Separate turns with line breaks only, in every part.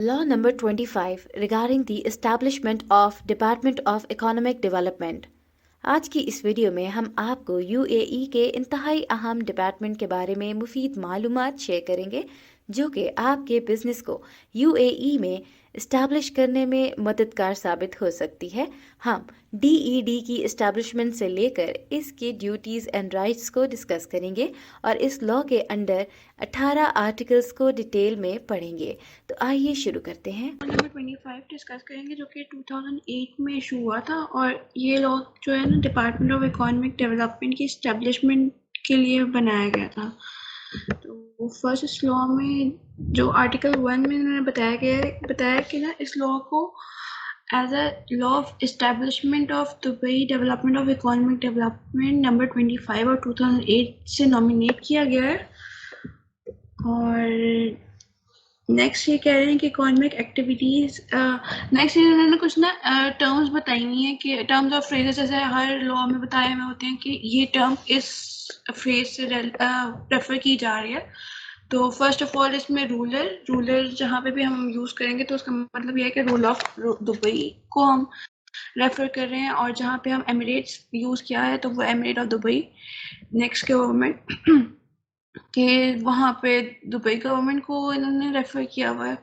Law number 25 regarding the establishment of Department of Economic Development। आज की इस video में हम आपको यूएई के इंतहाई अहम डिपार्टमेंट के बारे में मुफीद मालूमात शेयर करेंगे जो कि आपके बिजनेस को यूएई में इस्टेब्लिश करने में मददगार साबित हो सकती है। हम डीईडी की इस्टेब्लिशमेंट से लेकर इसके ड्यूटीज़ एंड राइट्स को डिस्कस करेंगे और इस लॉ के अंडर 18 आर्टिकल्स को डिटेल में पढ़ेंगे। तो आइए शुरू करते हैं।
नंबर 25 डिस्कस करेंगे जो कि 2008 में इशू हुआ था और ये लॉ जो है ना डिपार्टमेंट ऑफ इकोनॉमिक डेवलपमेंट की इस्टेब्लिशमेंट के लिए बनाया गया था। तो फर्स्ट इस लॉ में जो आर्टिकल 1 में उन्होंने बताया कि ना इस लॉ को as a law of establishment of Dubai development of economic development number 25 और 2008 से नॉमिनेट किया गया है। और नेक्स्ट ये कह रहे हैं कि इकोनॉमिक एक्टिविटीज़ नेक्स्ट ये उन्होंने कुछ ना टर्म्स बताई हुई हैं कि टर्म्स ऑफ फ्रेजेस जैसे हर लॉ में बताए हुए होते हैं कि ये टर्म इस फ्रेज से रेफर की जा रही है। तो फर्स्ट ऑफ ऑल इसमें रूलर जहाँ पे भी हम यूज़ करेंगे तो उसका मतलब ये है कि रूल ऑफ दुबई को हम रेफर कर रहे हैं, और जहाँ पे हम एमिरेट्स यूज़ किया है तो वो emirate of Dubai. Next government कि वहाँ पे दुबई गवर्नमेंट को इन्होंने रेफर किया हुआ है।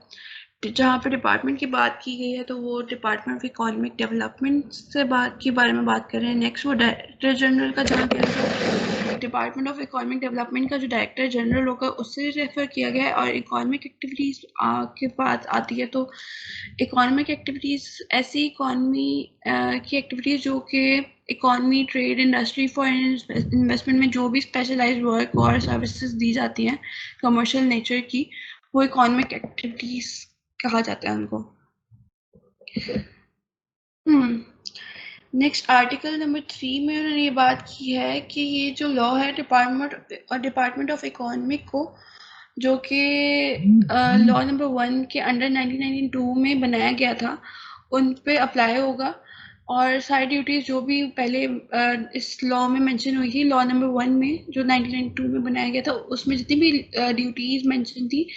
जहाँ पे डिपार्टमेंट की बात की गई है तो वो डिपार्टमेंट ऑफ इकोनॉमिक डेवलपमेंट से बारे में बात कर रहे हैं। नेक्स्ट वो डायरेक्टर जनरल का जहाँ पे डिपार्टमेंट ऑफ इकोनॉमिक डेवलपमेंट का जो डायरेक्टर जनरल होगा उससे रेफर किया गया है। और इकोनॉमिक एक्टिविटीज़ के बाद आती है तो इकोनॉमिक एक्टिविटीज़ ऐसी इकोनॉमी की एक्टिविटीज़ जो कि economy, trade, industry, foreign investment में जो भी स्पेशलाइज्ड वर्क और सर्विसेज दी जाती हैं कमर्शियल नेचर की, वो इकोनॉमिक एक्टिविटीज़ कहा जाता है उनको। नेक्स्ट आर्टिकल नंबर 3 में उन्होंने ये बात की है कि ये जो लॉ है डिपार्टमेंट ऑफ इकोनॉमिक को, जो कि लॉ नंबर 1 के अंडर 1992 में बनाया गया था, उन पे अप्लाई होगा। और सारी ड्यूटीज़ जो भी पहले इस लॉ में मेंशन हुई थी, लॉ नंबर 1 में जो 1992 में बनाया गया था, उसमें जितनी भी ड्यूटीज़ मेंशन थी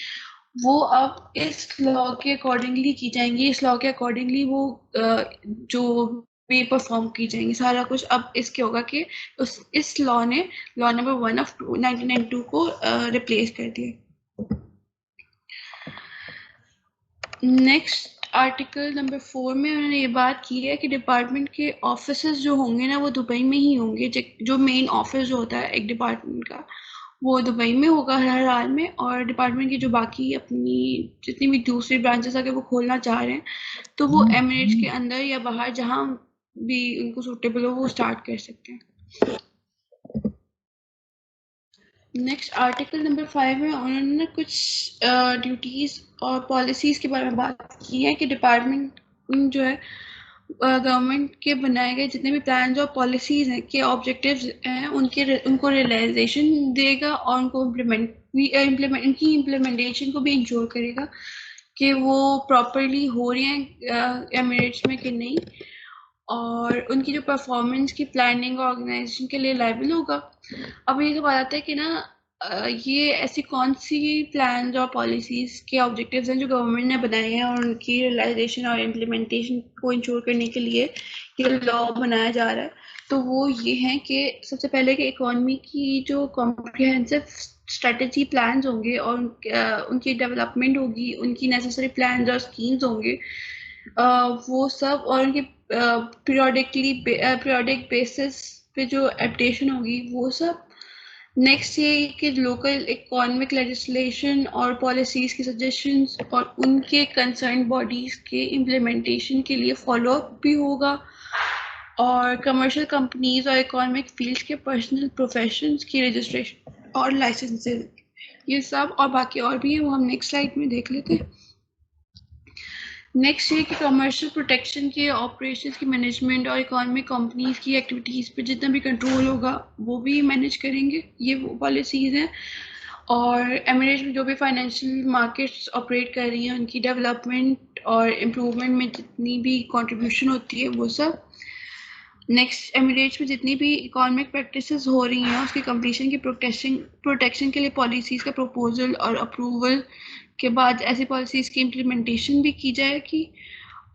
वो अब इस लॉ के अकॉर्डिंगली की जाएंगी। इस लॉ के अकॉर्डिंगली वो जो भी परफॉर्म की जाएंगी, सारा कुछ अब इसके होगा कि इस लॉ ने लॉ नंबर 1 ऑफ 1992 को रिप्लेस कर दिया। नेक्स्ट आर्टिकल नंबर 4 में उन्होंने ये बात की है कि डिपार्टमेंट के ऑफिसेज जो होंगे ना वो दुबई में ही होंगे। जो मेन ऑफिस जो होता है एक डिपार्टमेंट का वो दुबई में होगा हर हाल में, और डिपार्टमेंट की जो बाकी अपनी जितनी भी दूसरी ब्रांचेस अगर वो खोलना चाह रहे हैं तो वो एमिरेट्स के अंदर या बाहर जहाँ भी उनको सूटेबल हो वो स्टार्ट कर सकते हैं। नेक्स्ट आर्टिकल नंबर 5 में उन्होंने कुछ ड्यूटीज़ और पॉलिसीज़ के बारे में बात की है कि डिपार्टमेंट जो है गवर्नमेंट के बनाए गए जितने भी प्लान और पॉलिसीज़ हैं के ऑब्जेक्टिव्स हैं उनको रियलाइजेशन देगा और उनको इनकी इम्प्लीमेंटेशन को भी इंश्योर करेगा कि वो प्रॉपरली हो रही हैं एमिरेट्स में कि नहीं, और उनकी जो परफॉर्मेंस की प्लानिंग और ऑर्गेनाइजेशन के लिए लायबल होगा। अब ये सवाल आता है कि ना ये ऐसी कौन सी प्लान और पॉलिसीज़ के ऑब्जेक्टिव्स हैं जो गवर्नमेंट ने बनाए हैं और उनकी रियलाइजेशन और इम्प्लीमेंटेशन को इंश्योर करने के लिए ये लॉ बनाया जा रहा है। तो वो ये हैं कि सबसे पहले कि इकोनॉमी की जो कॉम्प्रिहेंसिव स्ट्रेटजी प्लान्स होंगे और उनकी डेवलपमेंट होगी, उनकी नेसेसरी प्लान्स और स्कीम्स होंगे, वो सब, और उनके पीरियोडिक बेसिस पे जो अपडेशन होगी वो सब। नेक्स्ट ये कि लोकल इकोनॉमिक लेजिस्लेशन और पॉलिसीज़ की सजेशंस और उनके कंसर्न बॉडीज़ के इम्प्लीमेंटेशन के लिए फॉलो अप भी होगा, और कमर्शियल कंपनीज और इकोनॉमिक फील्ड के पर्सनल प्रोफेशंस की रजिस्ट्रेशन और लाइसेंसेज, ये सब और बाकी और भी है वो हम नेक्स्ट स्लाइड में देख लेते हैं। नेक्स्ट ये कि कमर्शियल प्रोटेक्शन के ऑपरेशंस की मैनेजमेंट और इकोनॉमिक कंपनीज की एक्टिविटीज़ पे जितना भी कंट्रोल होगा वो भी मैनेज करेंगे, ये वो पॉलिसीज़ हैं। और एमिरेट्स में जो भी फाइनेंशियल मार्केट्स ऑपरेट कर रही हैं उनकी डेवलपमेंट और इम्प्रूवमेंट में जितनी भी कंट्रीब्यूशन होती है वो सब। नेक्स्ट एमिरेट्स में जितनी भी इकोनॉमिक प्रैक्टिसेस हो रही हैं उसकी कंप्लीशन की प्रोटेक्शन के लिए पॉलिसीज़ का प्रपोजल और अप्रूवल के बाद ऐसी पॉलिसीज़ की इम्प्लीमेंटेशन भी की जाएगी।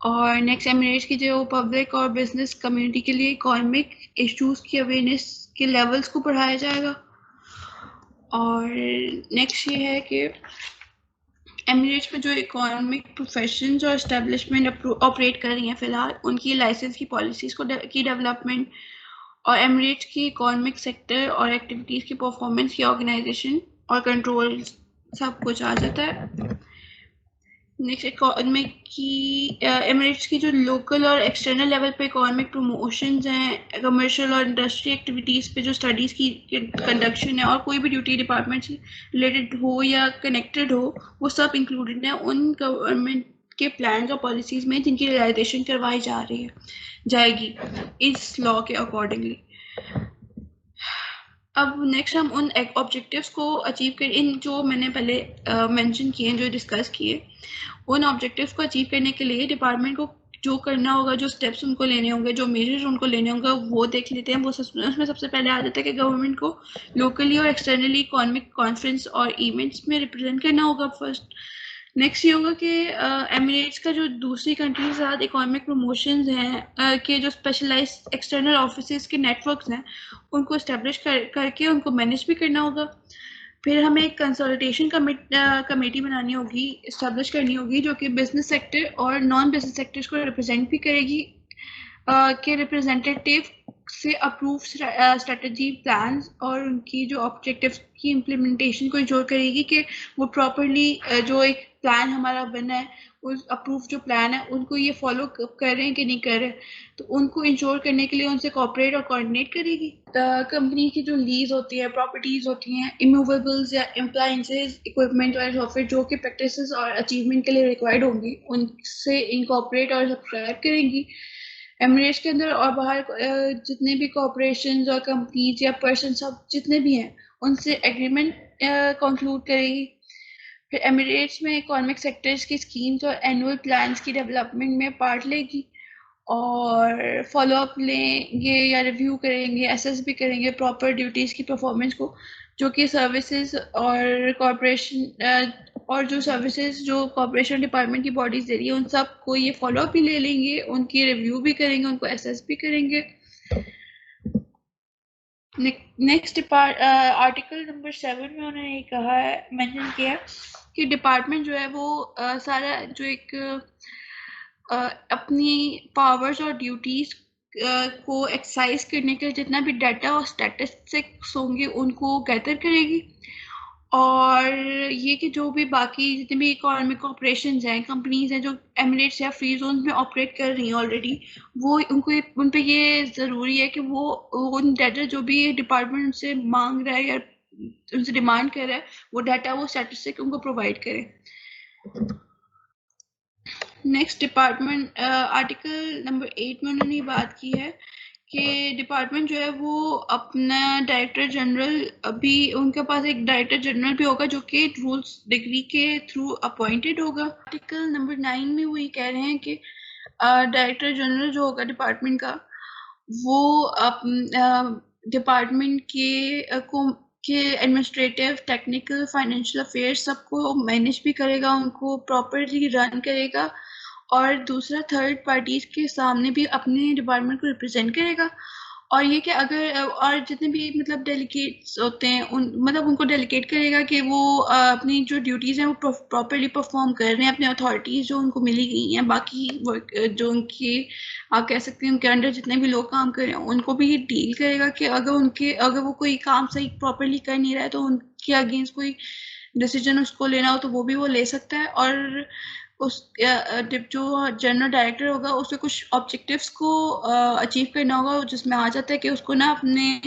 और नेक्स्ट एमिरेट्स की जो पब्लिक और बिजनेस कम्युनिटी के लिए इकोनॉमिक इश्यूज़ की अवेयरनेस के लेवल्स को बढ़ाया जाएगा। और नेक्स्ट ये है कि एमिरेट्स में जो इकोनॉमिक प्रोफेशंस और एस्टेब्लिशमेंट ऑपरेट कर रही हैं फ़िलहाल, उनकी लाइसेंस की पॉलिसीज़ की डेवलपमेंट और एमिरेट्स की इकोनॉमिक सेक्टर और एक्टिविटीज़ की परफॉर्मेंस की ऑर्गेनाइजेशन और कंट्रोल सब कुछ आ जाता है। नेक्स्ट इकोनॉमिक की एमिरेट्स की जो लोकल और एक्सटर्नल लेवल पे इकोनॉमिक प्रमोशंस हैं, कमर्शियल और इंडस्ट्री एक्टिविटीज़ पे जो स्टडीज़ की कंडक्शन है और कोई भी ड्यूटी डिपार्टमेंट से रिलेटेड हो या कनेक्टेड हो, वो सब इंक्लूडेड है उन गवर्नमेंट के प्लान और पॉलिसीज़ में जिनकी रियलाइजेशन करवाई जाएगी इस लॉ के अकॉर्डिंगली। अब नेक्स्ट हम उन ऑब्जेक्टिव्स को अचीव कर इन जो मैंने पहले मेंशन किए जो डिस्कस किए, उन ऑब्जेक्टिव्स को अचीव करने के लिए डिपार्टमेंट को जो करना होगा, जो स्टेप्स उनको लेने होंगे, जो मेजर्स उनको लेने होंगे, वो देख लेते हैं। वो उसमें सबसे पहले आ जाता है कि गवर्नमेंट को लोकली और एक्सटर्नली इकोनॉमिक कॉन्फ्रेंस और इवेंट्स में रिप्रेजेंट करना होगा फर्स्ट। नेक्स्ट ये होगा कि एमिरेट्स का जो दूसरी कंट्री के साथ इकोनॉमिक प्रमोशंस हैं के जो स्पेशलाइज्ड एक्सटर्नल ऑफिसेज के नेटवर्क्स हैं, उनको इस्टेब्लिश करके उनको मैनेज भी करना होगा। फिर हमें एक कंसल्टेशन कमेटी बनानी होगी, इस्टेब्लिश करनी होगी, जो कि बिजनेस सेक्टर और नॉन बिजनेस सेक्टर्स को रिप्रेजेंट भी करेगी, के रिप्रेजेंटेटिव से अप्रूव स्ट्रेटजी प्लान्स और उनकी जो ऑब्जेक्टिव्स की इम्प्लीमेंटेशन को इंश्योर करेगी कि वो प्रॉपरली जो एक प्लान हमारा बना है, उस अप्रूव जो प्लान है उनको ये फॉलो कर रहे हैं कि नहीं कर रहे, तो उनको इंश्योर करने के लिए उनसे कोऑपरेट और कोऑर्डिनेट करेगी। कंपनी की जो लीज होती है, प्रॉपर्टीज होती हैं, इमूवेबल्स या अप्लायंसेज, इक्विपमेंट और सॉफ्टवेयर जो कि प्रैक्टिसेस और अचीवमेंट के लिए रिक्वायर्ड होंगी, उनसे इनकॉर्पोरेट और सब्सक्राइब करेंगी। एमिरेट्स के अंदर और बाहर जितने भी कॉर्पोरेशन और कंपनीज या पर्सन सब जितने भी हैं, उनसे एग्रीमेंट कंक्लूड करेगी। फिर एमिरेट्स में इकोनॉमिक सेक्टर्स की स्कीम्स और एनुअल प्लान्स की डेवलपमेंट में पार्ट लेगी और फॉलोअप लेंगे या रिव्यू करेंगे, एसेस भी करेंगे प्रॉपर ड्यूटीज़ की परफॉर्मेंस को, जो कि सर्विसेज और कॉर्पोरेशन और जो सर्विसेज जो कॉर्पोरेशन डिपार्टमेंट की बॉडीज़ दे रही है, उन सब को ये फॉलोअप भी ले लेंगे, उनकी रिव्यू भी करेंगे, उनको एसेस भी करेंगे। नेक्स्ट आर्टिकल नंबर 7 में उन्होंने ये कहा है, मेंशन किया है कि डिपार्टमेंट जो है वो सारा जो एक अपनी पावर्स और ड्यूटीज़ को एक्सरसाइज करने के जितना भी डाटा और स्टैटिस्टिक्स होंगे उनको गैदर करेगी, और ये कि जो भी बाकी जितने भी इकोनॉमिक ऑपरेशंस हैं, कंपनीज हैं जो एमिरेट्स या फ्री जोन में ऑपरेट कर रही हैं ऑलरेडी, वो उनको उन पे ये ज़रूरी है कि वो उन डाटा जो भी डिपार्टमेंट उनसे मांग रहा है या उनसे डिमांड कर रहा है, वो डाटा वो स्टैटिस्टिक उनको प्रोवाइड करे। नेक्स्ट डिपार्टमेंट आर्टिकल नंबर 8 में उन्होंने बात की है कि डिपार्टमेंट जो है वो अपना डायरेक्टर जनरल, अभी उनके पास एक डायरेक्टर जनरल भी होगा जो कि रूल्स डिग्री के थ्रू अपॉइंटेड होगा। आर्टिकल नंबर 9 में वो ये कह रहे हैं कि डायरेक्टर जनरल जो होगा डिपार्टमेंट का, वो डिपार्टमेंट के एडमिनिस्ट्रेटिव, टेक्निकल, फाइनेंशियल अफेयर्स सबको मैनेज भी करेगा, उनको प्रॉपरली रन करेगा, और दूसरा थर्ड पार्टीज के सामने भी अपने डिपार्टमेंट को रिप्रेजेंट करेगा। और ये कि अगर और जितने भी मतलब डेलीगेट्स होते हैं मतलब उनको डेलीगेट करेगा कि वो अपनी जो ड्यूटीज़ हैं वो प्रॉपरली परफॉर्म कर रहे हैं, अपने अथॉरिटीज़ जो उनको मिली गई हैं, बाकी वर्क जो उनके आप कह सकते हैं उनके अंडर जितने भी लोग काम कर रहे हैं उनको भी डील करेगा कि अगर वो कोई काम सही प्रॉपरली कर नहीं रहा है तो उनके अगेंस्ट कोई डिसीजन उसको लेना हो तो वो भी वो ले सकता है। और उस जो जनरल डायरेक्टर होगा उसे कुछ ऑब्जेक्टिव्स को अचीव करना होगा, जिसमें आ जाता है कि उसको ना अपने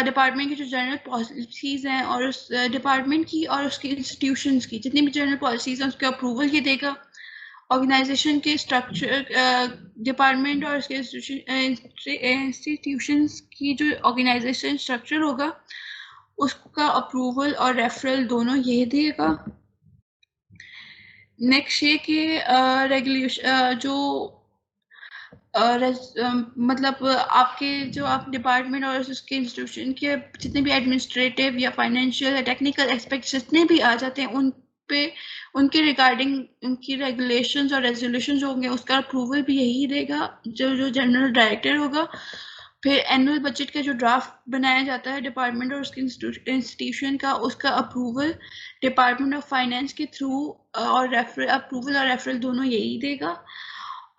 डिपार्टमेंट की जो जनरल पॉलिसीज़ हैं और उस डिपार्टमेंट की और उसके इंस्टीट्यूशंस की जितनी भी जनरल पॉलिसीज़ हैं उसके अप्रूवल ये देगा। ऑर्गेनाइजेशन के स्ट्रक्चर, डिपार्टमेंट और उसके इंस्टीट्यूशंस की जो ऑर्गेनाइजेशन स्ट्रक्चर होगा उसका अप्रूवल और रेफरल दोनों ये देगा। नेक्स्ट ये कि रेगुलेशन जो मतलब आपके जो आप डिपार्टमेंट और उसके इंस्टीट्यूशन के जितने भी एडमिनिस्ट्रेटिव या फाइनेंशियल या टेक्निकल एस्पेक्ट्स जितने भी आ जाते हैं उन पे उनके रिगार्डिंग उनकी रेगुलेशंस और रेजोल्यूशंस होंगे, उसका अप्रूवल भी यही देगा जो जनरल डायरेक्टर होगा। फिर एनुअल बजट का जो ड्राफ्ट बनाया जाता है डिपार्टमेंट और उसके इंस्टीट्यूशन का, उसका अप्रूवल डिपार्टमेंट ऑफ फाइनेंस के थ्रू और अप्रूवल और रेफरल दोनों यही देगा।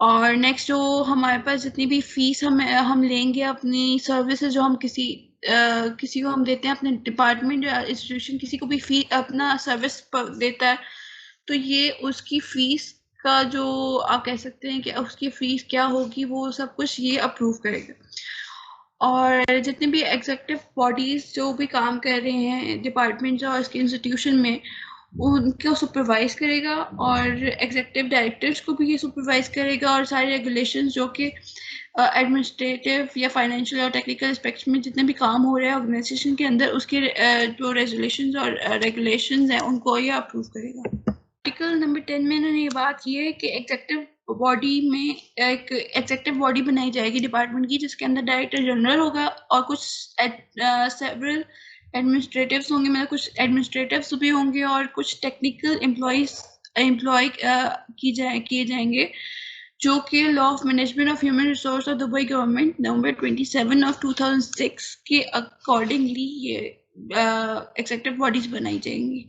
और नेक्स्ट जो हमारे पास जितनी भी फीस हम लेंगे अपनी सर्विसेज जो हम किसी को हम देते हैं, अपने डिपार्टमेंट या इंस्टीट्यूशन किसी को भी फी अपना सर्विस देता है, तो ये उसकी फीस का जो आप कह सकते हैं कि उसकी फीस क्या होगी वो सब कुछ ये अप्रूव करेगा। और जितने भी एग्जीक्यूटिव बॉडीज जो भी काम कर रहे हैं डिपार्टमेंट और इसके इंस्टीट्यूशन में, उनको सुपरवाइज करेगा और एग्जीक्यूटिव डायरेक्टर्स को भी ये सुपरवाइज करेगा। और सारे रेगुलेशंस जो कि एडमिनिस्ट्रेटिव या फाइनेंशियल और टेक्निकल एस्पेक्ट्स में जितने भी काम हो रहे हैं ऑर्गेनाइजेशन के अंदर, उसके जो रेजोल्यूशंस और रेगुलेशंस हैं उनको ये अप्रूव करेगा। आर्टिकल नंबर 10 में इन्होंने ये बात की है कि एग्जीक्यूटिव बॉडी में एक एग्जीक्यूटिव बॉडी बनाई जाएगी डिपार्टमेंट की, जिसके अंदर डायरेक्टर जनरल होगा और कुछ सेवरल एडमिनिस्ट्रेटिव्स होंगे, मतलब कुछ एडमिनिस्ट्रेटिव्स भी होंगे और कुछ टेक्निकल एम्प्लॉय किए जाएंगे, जो कि law of management of human resource of Dubai government November 27 of 2006 के अकॉर्डिंगली ये एग्जीक्यूटिव बॉडीज बनाई जाएंगी।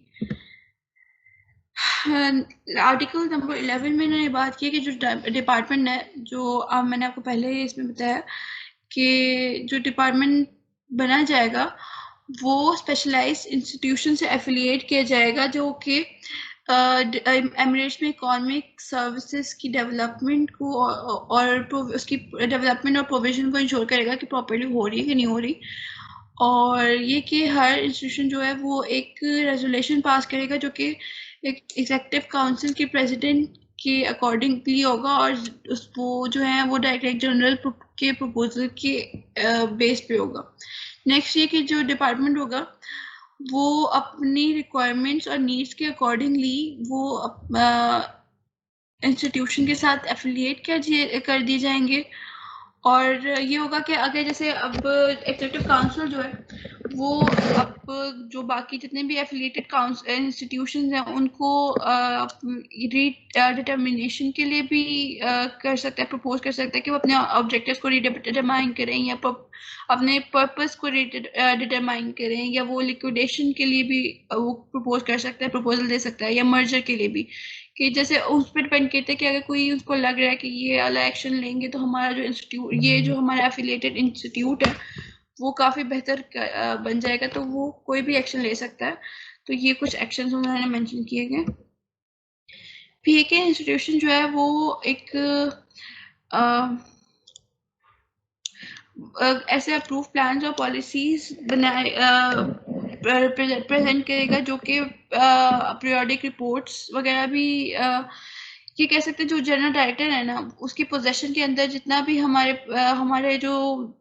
आर्टिकल नंबर 11 में इन्होंने बात की है कि जो डिपार्टमेंट है, जो मैंने आपको पहले इसमें बताया कि जो डिपार्टमेंट बना जाएगा वो स्पेशलाइज्ड इंस्टीट्यूशन से एफिलिएट किया जाएगा, जो कि एमिरेट्स में इकोनॉमिक सर्विसेज की डेवलपमेंट को और उसकी डेवलपमेंट और प्रोविजन को इंश्योर करेगा कि प्रॉपर्ली हो रही है कि नहीं हो रही। और ये कि हर इंस्टीट्यूशन जो है वो एक रेजोल्यूशन पास करेगा जो कि एक एग्जीक्यूटिव काउंसिल के प्रेसिडेंट के अकॉर्डिंगली होगा, और वो जो है वो डायरेक्टर जनरल के प्रपोजल के बेस पे होगा। नेक्स्ट ये कि जो डिपार्टमेंट होगा वो अपनी रिक्वायरमेंट्स और नीड्स के अकॉर्डिंगली वो इंस्टीट्यूशन के साथ एफिलिएट कर दिए जाएंगे। और ये होगा कि अगर जैसे अब एग्जीक्यूटिव काउंसिल जो है वो अब जो बाकी जितने भी एफिलिएटेड इंस्टीट्यूशंस हैं उनको डिटर्मिनेशन के लिए भी कर सकता है, प्रपोज कर सकता है कि वो अपने ऑब्जेक्टिव्स को डिटरमाइन करें या अपने पर्पस को डिटरमाइन करें, या वो लिक्विडेशन के लिए भी वो प्रपोज कर सकता है, प्रपोजल दे सकता है, या मर्जर के लिए भी, कि जैसे उस पर डिपेंड करते हैं कि अगर कोई उसको लग रहा है कि ये वाला एक्शन लेंगे तो हमारा जो इंस्टीट्यूट, ये जो हमारा एफिलिएटेड इंस्टीट्यूट है वो काफ़ी बेहतर बन जाएगा, तो वो कोई भी एक्शन ले सकता है। तो ये कुछ एक्शंस उन्होंने मेंशन किए गए। पीए इंस्टीट्यूशन जो है वो एक ऐसे अप्रूव प्लान और पॉलिसीज बनाए प्रेजेंट करेगा, जो कि पीरियोडिक रिपोर्ट्स वगैरह भी ये कह सकते हैं जो जनरल डायरेक्टर है ना, उसकी पोजीशन के अंदर जितना भी हमारे जो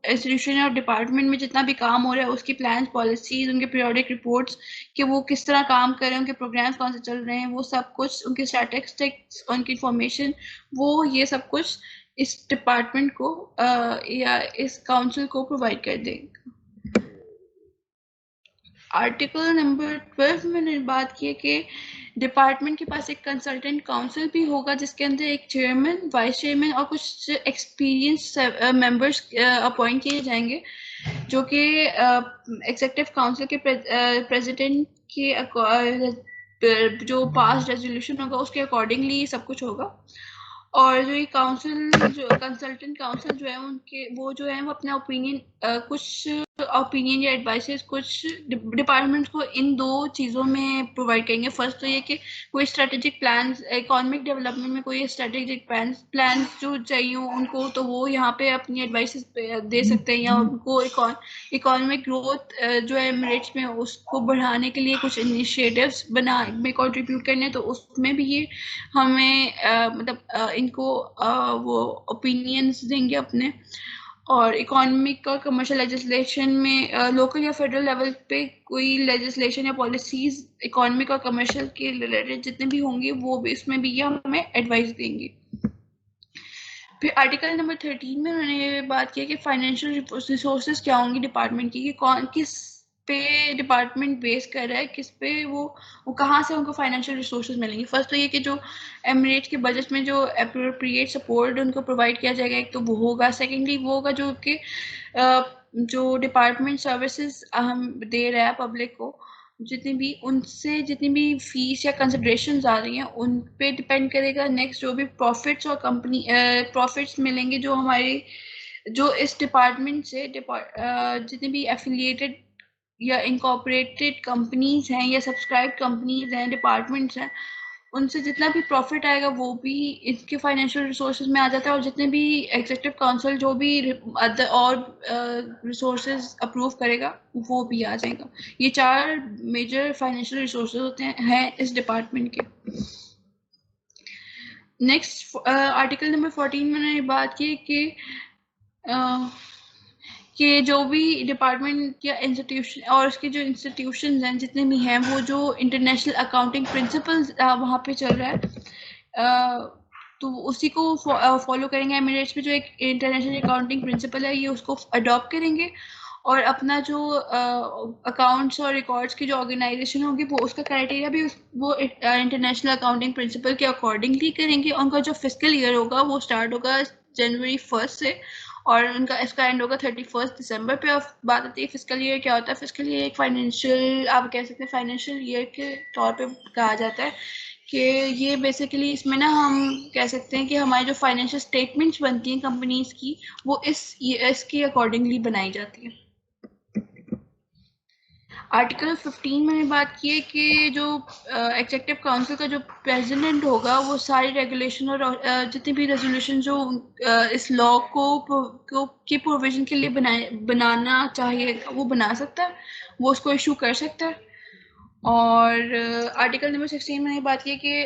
इंस्टीट्यूशन और डिपार्टमेंट में जितना भी काम हो रहा है उसकी प्लान पॉलिसीज, उनके पीरियोडिक रिपोर्ट्स कि वो किस तरह काम कर रहे हैं, उनके प्रोग्राम्स कौन से चल रहे हैं, वो सब कुछ, उनके स्टैटिस्टिक्स, उनकी इंफॉर्मेशन, वो ये सब कुछ इस डिपार्टमेंट को या इस काउंसिल को प्रोवाइड कर देगा। आर्टिकल नंबर 12 में मैंने बात की है कि डिपार्टमेंट के पास एक कंसल्टेंट काउंसिल भी होगा, जिसके अंदर एक चेयरमैन, वाइस चेयरमैन और कुछ एक्सपीरियंस मेंबर्स अपॉइंट किए जाएंगे, जो कि एग्जीक्यूटिव काउंसिल के प्रेसिडेंट के जो पास रेजोल्यूशन होगा उसके अकॉर्डिंगली सब कुछ होगा। और जो ये जो कंसल्टेंट काउंसिल जो है उनके वो जो है वो अपना कुछ ओपिनियन या एडवाइसेस कुछ डिपार्टमेंट्स को इन दो चीज़ों में प्रोवाइड करेंगे। फर्स्ट तो ये कि कोई स्ट्रेटेजिक प्लान, इकोनॉमिक डेवलपमेंट में कोई स्ट्रेटेजिक प्लान जो चाहिए उनको, तो वो यहाँ पे अपनी एडवाइसेस दे सकते हैं, या उनको इकोनॉमिक ग्रोथ जो है एमिरेट्स में उसको बढ़ाने के लिए कुछ इनिशिएटिव्स में कंट्रीब्यूट करने, तो उसमें भी ये हमें मतलब इनको वो ओपिनियंस देंगे अपने। और इकोनॉमिक और कमर्शियल लेजिस्लेशन में लोकल या फेडरल लेवल पे कोई लेजिस्लेशन या पॉलिसीज इकोनॉमिक और कमर्शियल के रिलेटेड जितने भी होंगे वो भी इसमें भी ये हमें एडवाइस देंगे। फिर आर्टिकल नंबर 13 में उन्होंने ये बात की कि फाइनेंशियल रिसोर्सेज क्या होंगी डिपार्टमेंट की, कि कौन किस पे डिपार्टमेंट बेस कर रहा है, किस पे वो कहाँ से उनको फाइनेंशियल रिसोर्सेज मिलेंगे। फर्स्ट तो ये कि जो एमिरेट्स के बजट में जो अप्रोप्रिएट सपोर्ट उनको प्रोवाइड किया जाएगा, एक तो वो होगा। सेकेंडली वो होगा जो कि जो डिपार्टमेंट सर्विसेज हम दे रहा है पब्लिक को, जितनी भी फीस या कंसिडरेशन आ रही हैं उन पे डिपेंड करेगा। नेक्स्ट जो भी प्रॉफिट्स और प्रॉफिट्स मिलेंगे जो हमारे जो इस डिपार्टमेंट से जितनी भी एफिलिएटेड या इनकॉर्पोरेटेड कंपनीज हैं या सब्सक्राइब कंपनीज हैं, डिपार्टमेंट्स हैं, उनसे जितना भी प्रॉफिट आएगा वो भी इसके फाइनेंशियल रिसोर्सेज में आ जाता है। और जितने भी एग्जीक्यूटिव काउंसिल जो भी अदर और रिसोर्सेज अप्रूव करेगा वो भी आ जाएगा। ये 4 मेजर फाइनेंशियल रिसोर्सेज होते हैं इस डिपार्टमेंट के। नेक्स्ट आर्टिकल नंबर 14 में मैंने बात की कि जो भी डिपार्टमेंट या इंस्टीट्यूशन और उसके जो इंस्टीट्यूशंस हैं जितने भी हैं, वो जो इंटरनेशनल अकाउंटिंग प्रिंसिपल्स वहाँ पे चल रहा है, तो उसी को फॉलो करेंगे। एमिरेट्स में जो एक इंटरनेशनल अकाउंटिंग प्रिंसिपल है, ये उसको अडॉप्ट करेंगे और अपना जो अकाउंट्स और रिकॉर्ड्स की जो ऑर्गेनाइजेशन होगी वो उसका क्राइटेरिया भी वो इंटरनेशनल अकाउंटिंग प्रिंसिपल के अकॉर्डिंगली करेंगे। उनका जो फिस्कल ईयर होगा वो स्टार्ट होगा जनवरी 1 से और उनका इसका एंड होगा 31 दिसंबर पे। अब बात आती है फिस्कल ईयर क्या होता है। फिस्कल ईयर एक फाइनेंशियल, आप कह सकते हैं फाइनेंशियल ईयर के तौर पे कहा जाता है कि ये बेसिकली इसमें ना हम कह सकते हैं कि हमारी जो फाइनेंशियल स्टेटमेंट्स बनती हैं कंपनीज की, वो इसके अकॉर्डिंगली बनाई जाती है। आर्टिकल 15 मैंने बात की है कि जो एग्जीक्यूटिव काउंसिल का जो प्रेसिडेंट होगा वो सारी रेगुलेशन और जितनी भी रेजोल्यूशन जो इस लॉ को के प्रोविजन के लिए बनाना चाहिए वो बना सकता है, वो उसको इशू कर सकता है। और आर्टिकल नंबर 16 में बात की कि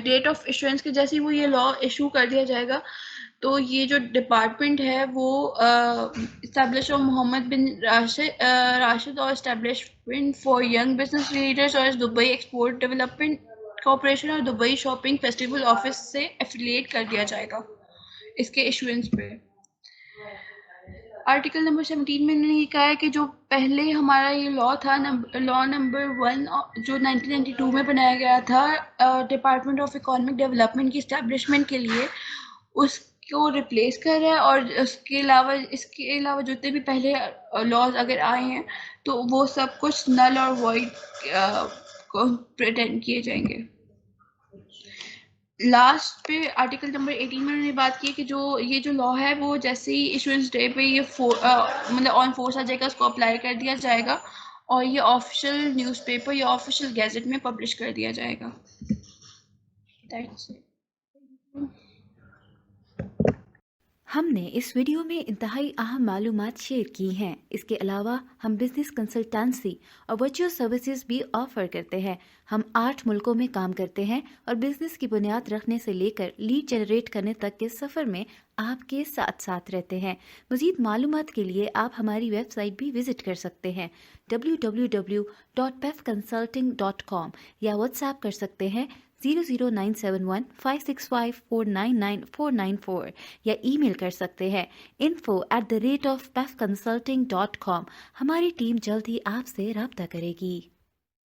डेट ऑफ इशुएंस के जैसे ही वो ये लॉ इशू कर दिया जाएगा तो ये जो डिपार्टमेंट है वो इस्टेब्लिश ऑफ मोहम्मद बिन राशिद और establishment for young business leaders और दुबई एक्सपोर्ट डेवलपमेंट कॉर्पोरेशन और दुबई शॉपिंग फेस्टिवल ऑफिस से एफिलिएट कर दिया जाएगा इसके इशुएंस पे। आर्टिकल नंबर 17 में इन्होंने ये कहा है कि जो पहले हमारा ये लॉ था, लॉ नंबर 1 जो 1992 में बनाया गया था डिपार्टमेंट ऑफ इकोनॉमिक डेवलपमेंट की इस्टेब्लिशमेंट के लिए, उसको रिप्लेस कर रहा है। और इसके अलावा जितने भी पहले लॉज अगर आए हैं तो वो सब कुछ नल और वॉइड को प्रिटेंड किए जाएंगे। लास्ट पे आर्टिकल नंबर 18 में उन्होंने बात की कि जो ये जो लॉ है वो जैसे ही इशुएंस डे पे ये मतलब ऑन फोर्स आ जाएगा, उसको अप्लाई कर दिया जाएगा और ये ऑफिशियल न्यूज़पेपर या ऑफिशियल गैजेट में पब्लिश कर दिया जाएगा। That's it.
हमने इस वीडियो में इंतहाई अहम मालूमात शेयर की हैं। इसके अलावा हम बिजनेस कंसल्टेंसी और वर्चुअल सर्विसेज भी ऑफर करते हैं। हम 8 मुल्कों में काम करते हैं और बिजनेस की बुनियाद रखने से लेकर लीड जनरेट करने तक के सफ़र में आपके साथ साथ रहते हैं। मज़ीद मालूमात के लिए आप हमारी वेबसाइट भी विजिट कर सकते हैं www.pefconsulting.com या व्हाट्सएप कर सकते हैं 00971565499 या ईमेल कर सकते हैं info@pefconsulting.com। हमारी टीम जल्द ही आपसे राब्ता करेगी।